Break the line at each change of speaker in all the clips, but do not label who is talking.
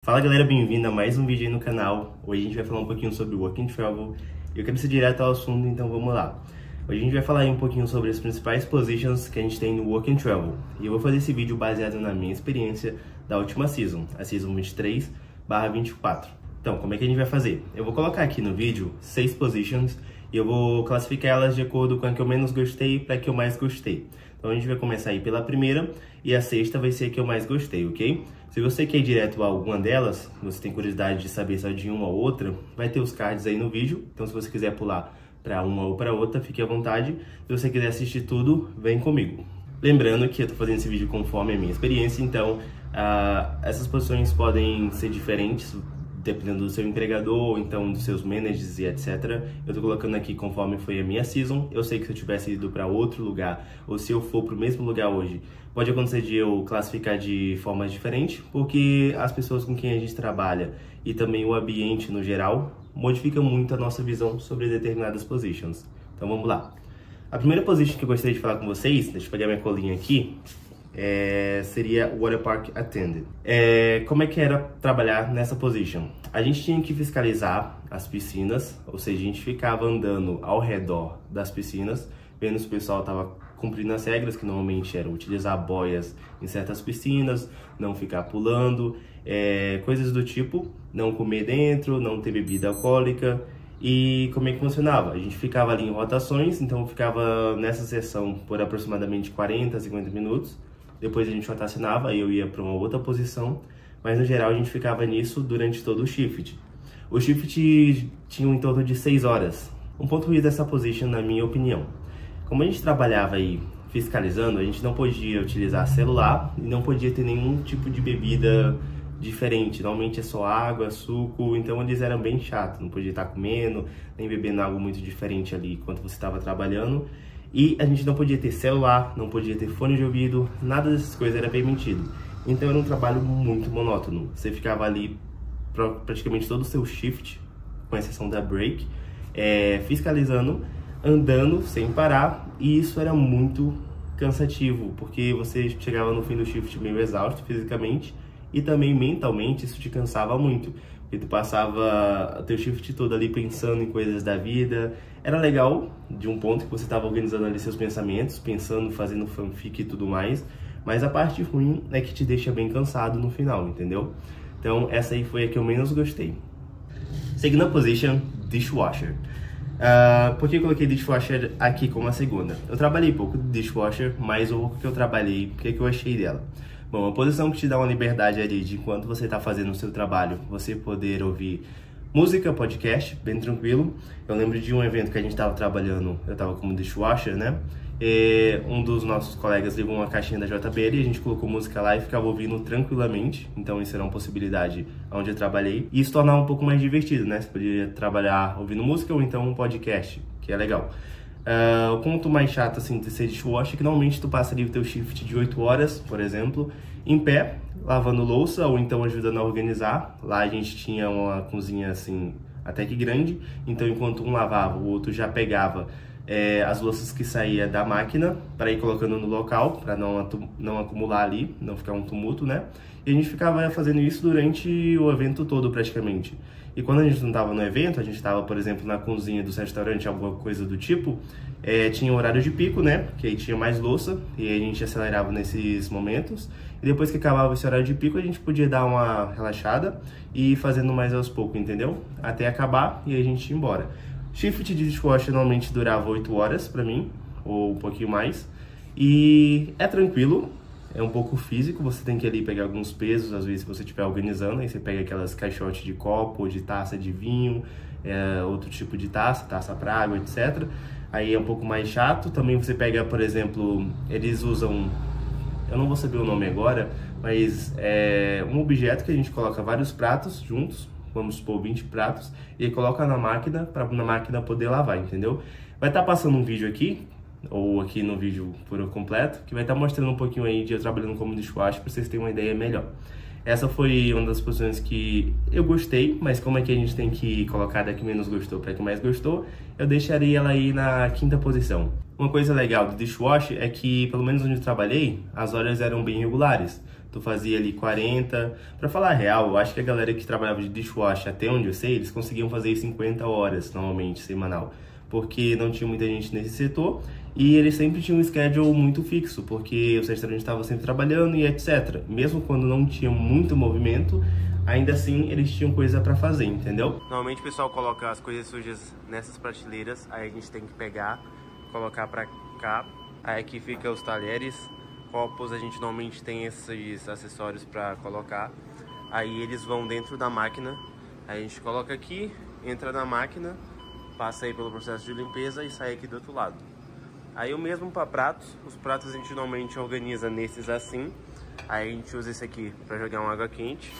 Fala galera, bem-vindo a mais um vídeo aí no canal. Hoje a gente vai falar um pouquinho sobre o Work and Travel. Eu quero ir direto ao assunto, então vamos lá. Hoje a gente vai falar aí um pouquinho sobre as principais positions que a gente tem no Work and Travel. E eu vou fazer esse vídeo baseado na minha experiência da última season, a season 23/24. Então, como é que a gente vai fazer? Eu vou colocar aqui no vídeo 6 positions e eu vou classificar elas de acordo com a que eu menos gostei para a que eu mais gostei. Então a gente vai começar aí pela primeira e a sexta vai ser a que eu mais gostei, ok? Se você quer ir direto a alguma delas, você tem curiosidade de saber só de uma ou outra, vai ter os cards aí no vídeo. Então se você quiser pular para uma ou para outra, fique à vontade. Se você quiser assistir tudo, vem comigo. Lembrando que eu tô fazendo esse vídeo conforme a minha experiência, então essas posições podem ser diferentes dependendo do seu empregador, então dos seus managers e etc. Eu tô colocando aqui conforme foi a minha season. Eu sei que se eu tivesse ido para outro lugar, ou se eu for para o mesmo lugar hoje, pode acontecer de eu classificar de formas diferentes, porque as pessoas com quem a gente trabalha e também o ambiente no geral modifica muito a nossa visão sobre determinadas positions. Então vamos lá. A primeira position que eu gostaria de falar com vocês, deixa eu pegar minha colinha aqui, seria Water Park Attendant. Como é que era trabalhar nessa position? A gente tinha que fiscalizar as piscinas, ou seja, a gente ficava andando ao redor das piscinas, vendo se o pessoal estava cumprindo as regras, que normalmente eram utilizar boias em certas piscinas, não ficar pulando, coisas do tipo, não comer dentro, não ter bebida alcoólica. E como é que funcionava? A gente ficava ali em rotações, então ficava nessa sessão por aproximadamente 40 a 50 minutos. Depois a gente rotacionava, aí eu ia para uma outra posição, mas no geral a gente ficava nisso durante todo o shift. O shift tinha em torno de 6 horas. Um ponto ruim dessa position, na minha opinião. Como a gente trabalhava aí fiscalizando, a gente não podia utilizar celular e não podia ter nenhum tipo de bebida diferente. Normalmente é só água, suco, então eles eram bem chatos. Não podia estar comendo, nem bebendo algo muito diferente ali enquanto você estava trabalhando. E a gente não podia ter celular, não podia ter fone de ouvido, nada dessas coisas era permitido. Então era um trabalho muito monótono. Você ficava ali praticamente todo o seu shift, com exceção da break, fiscalizando, andando sem parar, e isso era muito cansativo, porque você chegava no fim do shift meio exausto fisicamente e também mentalmente isso te cansava muito. Porque tu passava o teu shift todo ali pensando em coisas da vida. Era legal, de um ponto que você estava organizando ali seus pensamentos, pensando, fazendo fanfic e tudo mais. Mas a parte ruim é que te deixa bem cansado no final, entendeu? Então essa aí foi a que eu menos gostei. Seguindo a position, dishwasher. Por que eu coloquei dishwasher aqui como a segunda? Eu trabalhei pouco de dishwasher, mas o pouco que eu trabalhei, o que eu achei dela? Bom, uma posição que te dá uma liberdade ali de enquanto você está fazendo o seu trabalho, você poder ouvir música, podcast, bem tranquilo. Eu lembro de um evento que a gente estava trabalhando, eu estava como dishwasher, né? E um dos nossos colegas levou uma caixinha da JBL e a gente colocou música lá e ficava ouvindo tranquilamente. Então isso era uma possibilidade onde eu trabalhei. E isso tornava um pouco mais divertido, né? Você podia trabalhar ouvindo música ou então um podcast, que é legal. O ponto mais chato assim de ser dishwasher é que normalmente tu passa ali o teu shift de 8 horas, por exemplo, em pé, lavando louça ou então ajudando a organizar. Lá a gente tinha uma cozinha assim até que grande, então enquanto um lavava, o outro já pegava as louças que saía da máquina para ir colocando no local, para não acumular ali, não ficar um tumulto, né? E a gente ficava fazendo isso durante o evento todo praticamente. E quando a gente não estava no evento, a gente estava, por exemplo, na cozinha do restaurante, alguma coisa do tipo, tinha um horário de pico, né? Que aí tinha mais louça e aí a gente acelerava nesses momentos. E depois que acabava esse horário de pico, a gente podia dar uma relaxada e ir fazendo mais aos poucos, entendeu? Até acabar e aí a gente ia embora. Shift de dishwasher normalmente durava 8 horas pra mim, ou um pouquinho mais. E é tranquilo. É um pouco físico, você tem que ali pegar alguns pesos, às vezes se você estiver organizando, aí você pega aquelas caixotes de copo, de taça de vinho, outro tipo de taça para água, etc. Aí é um pouco mais chato. Também você pega, por exemplo, eles usam, eu não vou saber o nome agora, mas é um objeto que a gente coloca vários pratos juntos, vamos supor 20 pratos, e aí coloca na máquina, para na máquina poder lavar, entendeu? Vai estar passando um vídeo aqui, ou aqui no vídeo por completo, que vai estar mostrando um pouquinho aí de eu trabalhando como dishwasher, para vocês terem uma ideia melhor. Essa foi uma das posições que eu gostei, mas como é que a gente tem que colocar da que menos gostou para que mais gostou, eu deixaria ela aí na quinta posição. Uma coisa legal do dishwasher é que, pelo menos onde eu trabalhei, as horas eram bem regulares. tu fazia ali 40. Pra falar a real, eu acho que a galera que trabalhava de dishwasher, até onde eu sei, eles conseguiam fazer 50 horas, normalmente, semanal. Porque não tinha muita gente nesse setor e eles sempre tinham um schedule muito fixo, porque os restaurantes estavam sempre trabalhando e etc. Mesmo quando não tinha muito movimento, ainda assim eles tinham coisa pra fazer, entendeu? Normalmente o pessoal coloca as coisas sujas nessas prateleiras, aí a gente tem que pegar, colocar pra cá. Aí aqui fica os talheres, copos, a gente normalmente tem esses acessórios pra colocar. Aí eles vão dentro da máquina, aí a gente coloca aqui, entra na máquina, passa aí pelo processo de limpeza e sai aqui do outro lado. Aí o mesmo para pratos, os pratos a gente normalmente organiza nesses assim. Aí a gente usa esse aqui para jogar uma água quente,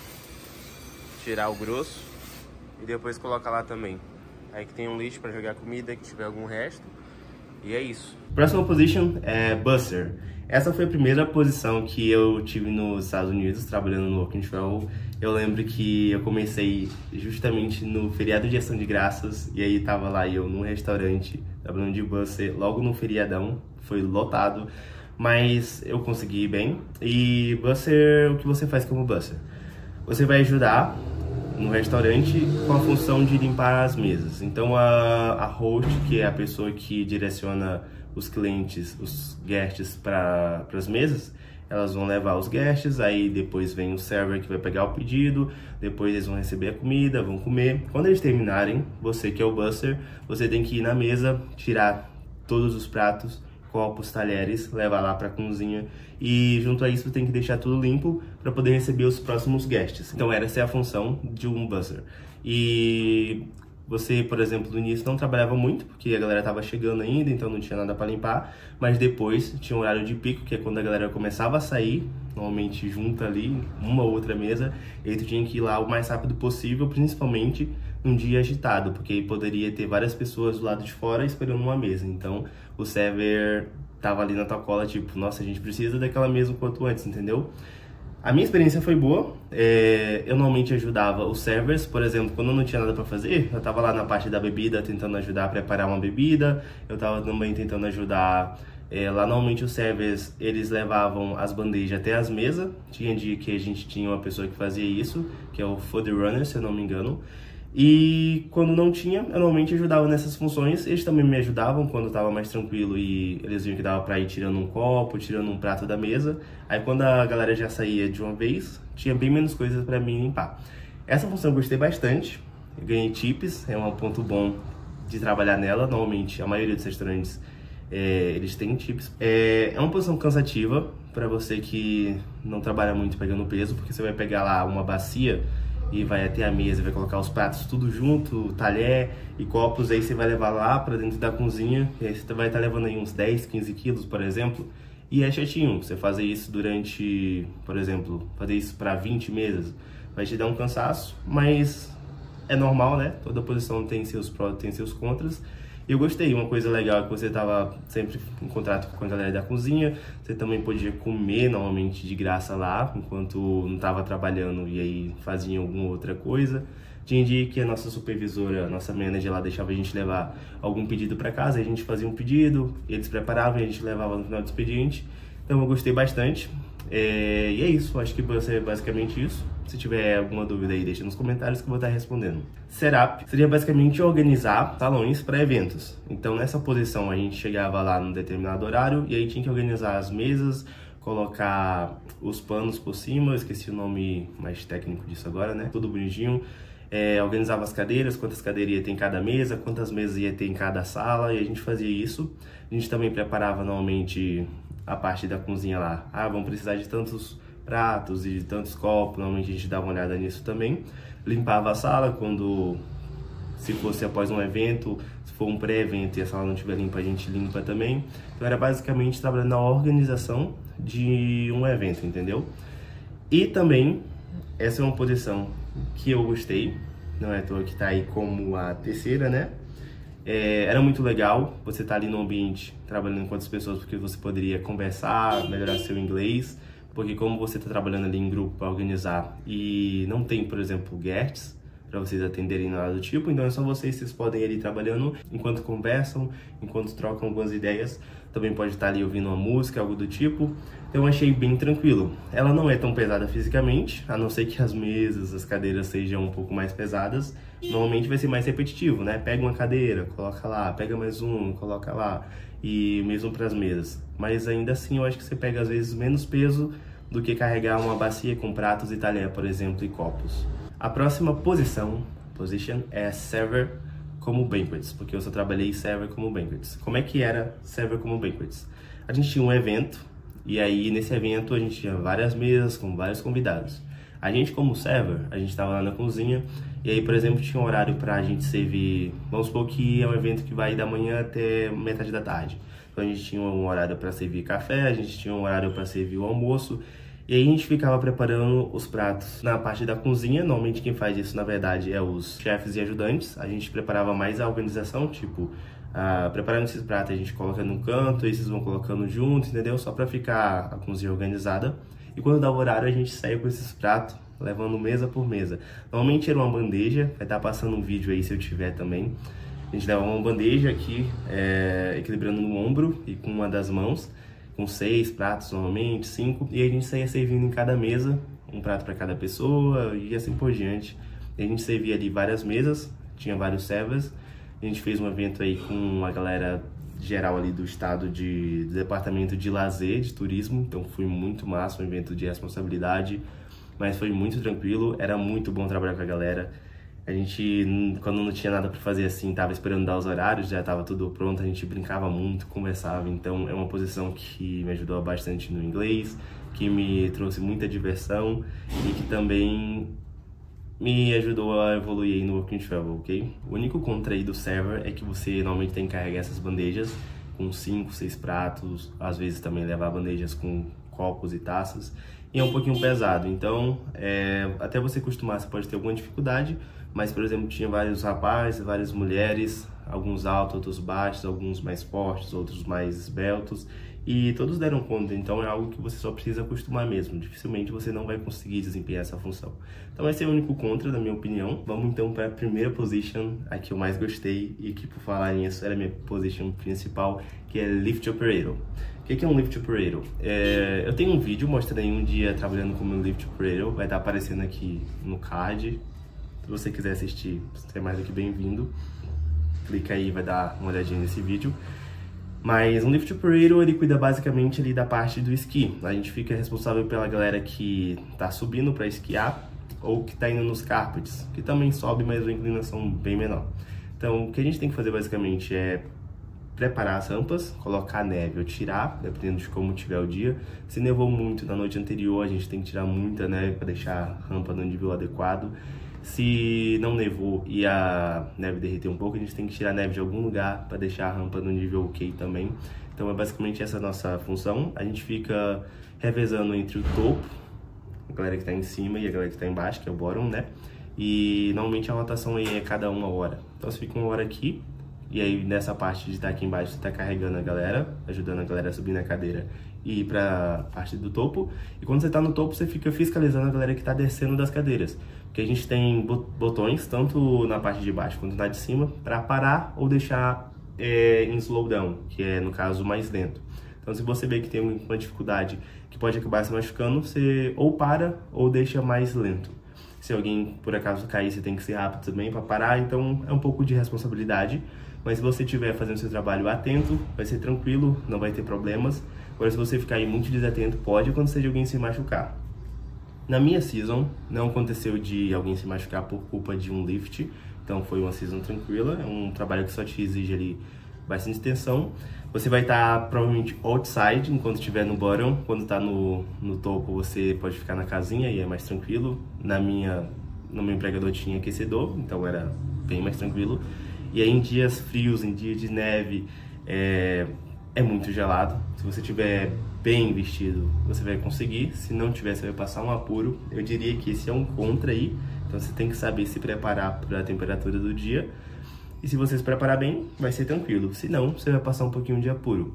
tirar o grosso e depois coloca lá também. Aí que tem um lixo para jogar comida, que tiver algum resto. E é isso. Próxima position é busser. Essa foi a primeira posição que eu tive nos Estados Unidos, trabalhando no Work and Travel. Eu lembro que eu comecei justamente no feriado de Ação de Graças, e aí tava lá eu num restaurante, trabalhando de busser, logo no feriadão, foi lotado, mas eu consegui ir bem. E busser, o que você faz como busser? Você vai ajudar no restaurante com a função de limpar as mesas. Então a host, que é a pessoa que direciona os clientes, os guests para as mesas, elas vão levar os guests, aí depois vem o server que vai pegar o pedido, depois eles vão receber a comida, vão comer. Quando eles terminarem, você que é o busser, você tem que ir na mesa, tirar todos os pratos, copos, talheres, levar lá para a cozinha e junto a isso tem que deixar tudo limpo para poder receber os próximos guests. Então essa é a função de um busser. E você, por exemplo, no início não trabalhava muito, porque a galera estava chegando ainda, então não tinha nada para limpar, mas depois tinha um horário de pico, que é quando a galera começava a sair, normalmente junta ali, uma ou outra mesa, e aí tu tinha que ir lá o mais rápido possível, principalmente num dia agitado, porque aí poderia ter várias pessoas do lado de fora esperando uma mesa, então o server tava ali na tua cola, tipo, nossa, a gente precisa daquela mesa o quanto antes, entendeu? A minha experiência foi boa, eu normalmente ajudava os servers, por exemplo, quando eu não tinha nada para fazer, eu tava lá na parte da bebida tentando ajudar a preparar uma bebida, eu tava também tentando ajudar, lá normalmente os servers, eles levavam as bandejas até as mesas, tinha dia que a gente tinha uma pessoa que fazia isso, que é o food runner, se eu não me engano. E quando não tinha, eu normalmente ajudava nessas funções. Eles também me ajudavam quando estava mais tranquilo e eles viam que dava pra ir tirando um copo, tirando um prato da mesa. Aí quando a galera já saía de uma vez, tinha bem menos coisas pra mim limpar. Essa função eu gostei bastante, eu ganhei tips, é um ponto bom de trabalhar nela. Normalmente a maioria dos restaurantes eles têm tips. É uma posição cansativa para você que não trabalha muito pegando peso, porque você vai pegar lá uma bacia e vai até a mesa, vai colocar os pratos tudo junto, talher e copos, aí você vai levar lá para dentro da cozinha, e aí você vai estar levando aí uns 10, 15 quilos, por exemplo, e é chatinho você fazer isso durante, por exemplo, fazer isso para 20 mesas, vai te dar um cansaço, mas é normal, né? Toda posição tem seus prós, tem seus contras. Eu gostei, uma coisa legal é que você estava sempre em contato com a galera da cozinha, você também podia comer normalmente de graça lá, enquanto não estava trabalhando e aí fazia alguma outra coisa. Tinha dia que a nossa supervisora, a nossa manager lá deixava a gente levar algum pedido para casa, a gente fazia um pedido, eles preparavam e a gente levava no final do expediente. Então eu gostei bastante. E é isso, acho que vai ser basicamente isso. Se tiver alguma dúvida aí, deixa nos comentários que eu vou estar respondendo. Setup seria basicamente organizar salões para eventos. Então nessa posição a gente chegava lá num determinado horário e aí tinha que organizar as mesas, colocar os panos por cima, eu esqueci o nome mais técnico disso agora, né? Tudo bonitinho. Organizava as cadeiras, quantas cadeiras ia ter em cada mesa, quantas mesas ia ter em cada sala, e a gente fazia isso. A gente também preparava normalmente a parte da cozinha lá. Vamos precisar de tantos pratos e de tantos copos, normalmente a gente dava uma olhada nisso também. Limpava a sala se fosse após um evento, se for um pré-evento e a sala não estiver limpa, a gente limpa também. Então era basicamente trabalhando na organização de um evento, entendeu? E também, essa é uma posição que eu gostei, não é à toa que tá aí como a terceira, né? Era muito legal você estar ali no ambiente trabalhando com outras pessoas, porque você poderia conversar, melhorar seu inglês, porque como você está trabalhando ali em grupo para organizar e não tem, por exemplo, guests, para vocês atenderem nada do tipo, então é só vocês podem ir ali trabalhando enquanto conversam, enquanto trocam algumas ideias, também pode estar ali ouvindo uma música, algo do tipo. Então eu achei bem tranquilo. Ela não é tão pesada fisicamente, a não ser que as mesas, as cadeiras sejam um pouco mais pesadas, normalmente vai ser mais repetitivo, né? Pega uma cadeira, coloca lá, pega mais um, coloca lá, e mesmo para as mesas. Mas ainda assim eu acho que você pega às vezes menos peso do que carregar uma bacia com pratos e talher, por exemplo, e copos. A próxima position, é server como banquets, porque eu só trabalhei server como banquets. Como é que era server como banquets? A gente tinha um evento, e aí nesse evento a gente tinha várias mesas com vários convidados. A gente como server, a gente estava lá na cozinha, e aí, por exemplo, tinha um horário para a gente servir, vamos supor que é um evento que vai da manhã até metade da tarde. Então a gente tinha um horário para servir café, a gente tinha um horário para servir o almoço, e aí a gente ficava preparando os pratos na parte da cozinha. Normalmente quem faz isso, na verdade, é os chefes e ajudantes. A gente preparava mais a organização, tipo, preparando esses pratos a gente coloca no canto, esses vão colocando juntos, entendeu? Só para ficar a cozinha organizada. E quando dava o horário a gente saía com esses pratos, levando mesa por mesa. Normalmente era uma bandeja, vai estar passando um vídeo aí se eu tiver também. A gente leva uma bandeja aqui, equilibrando no ombro e com uma das mãos, com 6 pratos normalmente, 5, e a gente saía servindo em cada mesa, um prato para cada pessoa e assim por diante. E a gente servia ali várias mesas, tinha vários servers. A gente fez um evento aí com a galera geral ali do estado do departamento de lazer, de turismo, então foi muito massa, um evento de responsabilidade, mas foi muito tranquilo, era muito bom trabalhar com a galera. A gente, quando não tinha nada para fazer assim, tava esperando dar os horários, já tava tudo pronto, a gente brincava muito, conversava, então é uma posição que me ajudou bastante no inglês, que me trouxe muita diversão e que também me ajudou a evoluir aí no Work and Travel, ok? O único contra aí do server é que você normalmente tem que carregar essas bandejas com 5, 6 pratos, às vezes também levar bandejas com copos e taças, e é um pouquinho pesado, então até você acostumar você pode ter alguma dificuldade, mas por exemplo tinha vários rapazes, várias mulheres, alguns altos, outros baixos, alguns mais fortes, outros mais esbeltos, e todos deram conta, então é algo que você só precisa acostumar mesmo, dificilmente você não vai conseguir desempenhar essa função. Então esse é o único contra, na minha opinião. Vamos então para a primeira position, a que eu mais gostei e que por falar nisso era a minha position principal, que é Lift Operator. O que é um Lift Operator? Eu tenho um vídeo mostrando aí um dia trabalhando como um Lift Operator, vai estar aparecendo aqui no card. Se você quiser assistir, você é mais do que bem-vindo. Clica aí e vai dar uma olhadinha nesse vídeo. Mas um Lift Operator, ele cuida basicamente ali da parte do esqui. A gente fica responsável pela galera que tá subindo para esquiar ou que tá indo nos carpets, que também sobe, mas uma inclinação bem menor. Então, o que a gente tem que fazer basicamente é preparar as rampas, colocar neve ou tirar, dependendo de como tiver o dia. Se nevou muito na noite anterior, a gente tem que tirar muita neve para deixar a rampa no nível adequado. Se não nevou e a neve derreter um pouco, a gente tem que tirar a neve de algum lugar para deixar a rampa no nível ok também. Então é basicamente essa a nossa função. A gente fica revezando entre o topo, a galera que está em cima, e a galera que está embaixo, que é o bottom, né? E normalmente a rotação aí é cada 1 hora. Então você fica 1 hora aqui, e aí nessa parte de estar aqui embaixo você está carregando a galera, ajudando a galera a subir na cadeira e ir para a parte do topo. E quando você está no topo, você fica fiscalizando a galera que está descendo das cadeiras. Porque a gente tem botões, tanto na parte de baixo quanto na de cima, para parar ou deixar em slowdown, que é, no caso, mais lento. Então, se você vê que tem uma dificuldade que pode acabar se machucando, você ou para ou deixa mais lento. Se alguém, por acaso, cair, você tem que ser rápido também para parar, então é um pouco de responsabilidade. Mas se você estiver fazendo seu trabalho atento, vai ser tranquilo, não vai ter problemas. Agora, se você ficar aí muito desatento, pode acontecer de alguém se machucar. Na minha season, não aconteceu de alguém se machucar por culpa de um lift, então foi uma season tranquila, é um trabalho que só te exige ali bastante tensão. Você vai estar provavelmente outside enquanto estiver no bottom, quando está no topo você pode ficar na casinha e é mais tranquilo. No meu empregador tinha aquecedor, então era bem mais tranquilo. E aí em dias frios, em dia de neve, é muito gelado. Se você tiver bem vestido, você vai conseguir. Se não tiver, você vai passar um apuro. Eu diria que esse é um contra aí. Então você tem que saber se preparar para a temperatura do dia. E se você se preparar bem, vai ser tranquilo. Se não, você vai passar um pouquinho de apuro.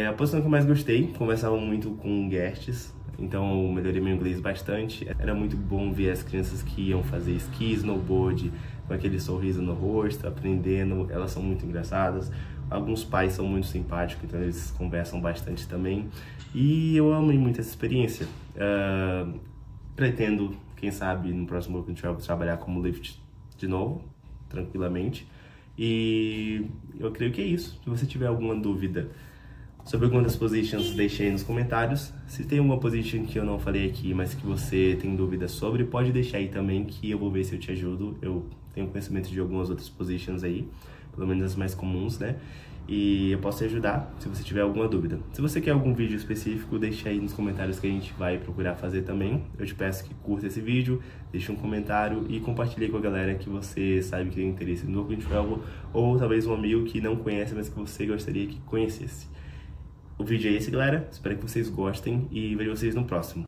A posição que eu mais gostei, conversava muito com guests. então eu melhorei meu inglês bastante. Era muito bom ver as crianças que iam fazer esqui, snowboard, com aquele sorriso no rosto, aprendendo. Elas são muito engraçadas. Alguns pais são muito simpáticos, então eles conversam bastante também. E eu amei muito essa experiência. Pretendo, quem sabe, no próximo Work and Travel trabalhar como lift de novo, tranquilamente. E eu creio que é isso. Se você tiver alguma dúvida sobre alguma das positions, deixe aí nos comentários. Se tem alguma position que eu não falei aqui, mas que você tem dúvida sobre, pode deixar aí também, que eu vou ver se eu te ajudo. Eu tenho conhecimento de algumas outras positions aí, pelo menos as mais comuns, né? E eu posso te ajudar se você tiver alguma dúvida. Se você quer algum vídeo específico, deixa aí nos comentários que a gente vai procurar fazer também. Eu te peço que curta esse vídeo, deixe um comentário e compartilhe com a galera que você sabe que tem interesse no Work and Travel, ou talvez um amigo que não conhece, mas que você gostaria que conhecesse. O vídeo é esse, galera. Espero que vocês gostem e vejo vocês no próximo.